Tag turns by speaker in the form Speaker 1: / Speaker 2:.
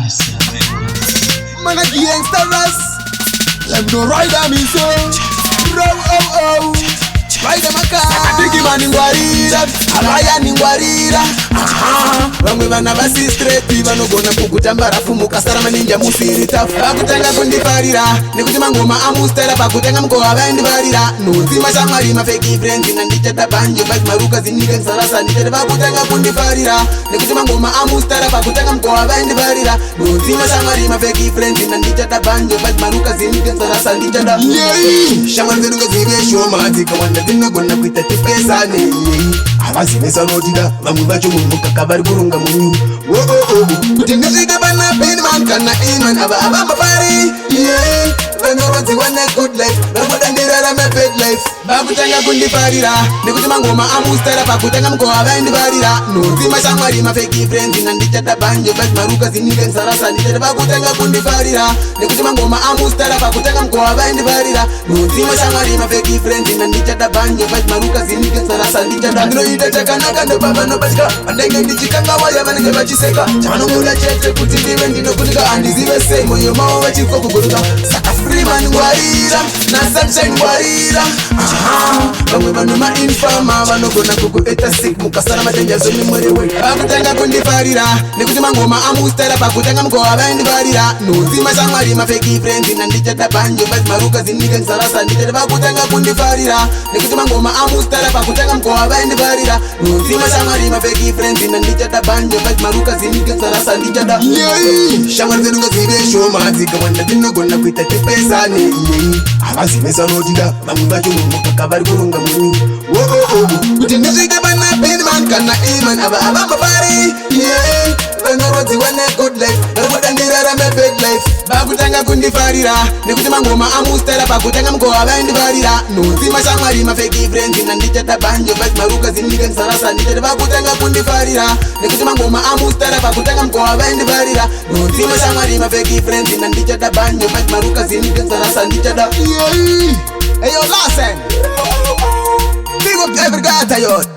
Speaker 1: Man a gangsters, let no rider me so. Row rider maka. Digi man ingwarira, abaya ningwarira. Bamwe bana basi straight, banogona kukutambara fumuka sarama ninja musirita. Bakutanga kundifarira, nikutima ngoma amustera bakutanga mkoa bandifarira. Nuzima shamari mafeki friends nandichata banjo bas maruka zinike sarasa ndite bakutanga kundifarira. Nikutima ngoma amustera bakutanga mkoa bandifarira. Nuzima shamari mafeki friends nandichata banjo bas maruka zinike sarasa ndichata. Shamari zinunga zibe shoma zika wanda zinogona kuita tipesa ne. Abazimesa notida bamwe bacho mumuka kabari kurunga munyu. Kutinga ide bana pin man kana iman aba mafari. Bano wazi wana good life, bano dandira me bad life. Bakutanga kundifarira, nikutima ngoma amustera bakutanga mkoa bandifarira. Nuzima shamari mafeki friends nandichata banjo bas maruka zinike sarasa ndite bakutanga kundifarira. Nikutima ngoma amustera bakutanga mkoa bandifarira. Nuzima shamari mafeki friends nandichata banjo bas maruka zinike sarasa ndichata. Ndiro ide takana ndo baba no bachika, andenge ndichikanga waya banenge bachiseka. Chano ngula chete kuti ndiwe ndino kunika andiziwe semo yo mawo bachiko kuguruka. Saka free man ngwarira, na sunshine ngwarira. Bamwe bano ma infama banogona kukueta sick mukasara madenja zo mimwerewe. Bakutanga kundifarira, nikutima ngoma amustera bakutanga mkoa bandifarira. Nuzima shamari mafeki friends nandichata banjo bas maruka zinike sarasa ndite bakutanga kundifarira. Nikutima ngoma amustera bakutanga mkoa bandifarira. Nuzima shamari mafeki friends nandichata banjo bas maruka zinike sarasa ndichata. Shamari zinunga zibe shoma zika wanda zinogona kuita tipesa ne. Abazimesa notida bamwe bacho mumuka kabari kurunga munyu. Kutinga ide bana pin man kana iman aba mafari. Bano wazi wana good life, bano dandira me bad life. Bakutanga kundifarira, nikutima ngoma amustera bakutanga mkoa bandifarira. Nuzima shamari mafeki friends nandichata banjo bas maruka zinike sarasa ndite bakutanga kundifarira. Nikutima ngoma amustera bakutanga mkoa bandifarira. Nuzima shamari mafeki friends nandichata banjo bas maruka zinike sarasa ndichata. Hey yo, listen. Big up every guy, yo.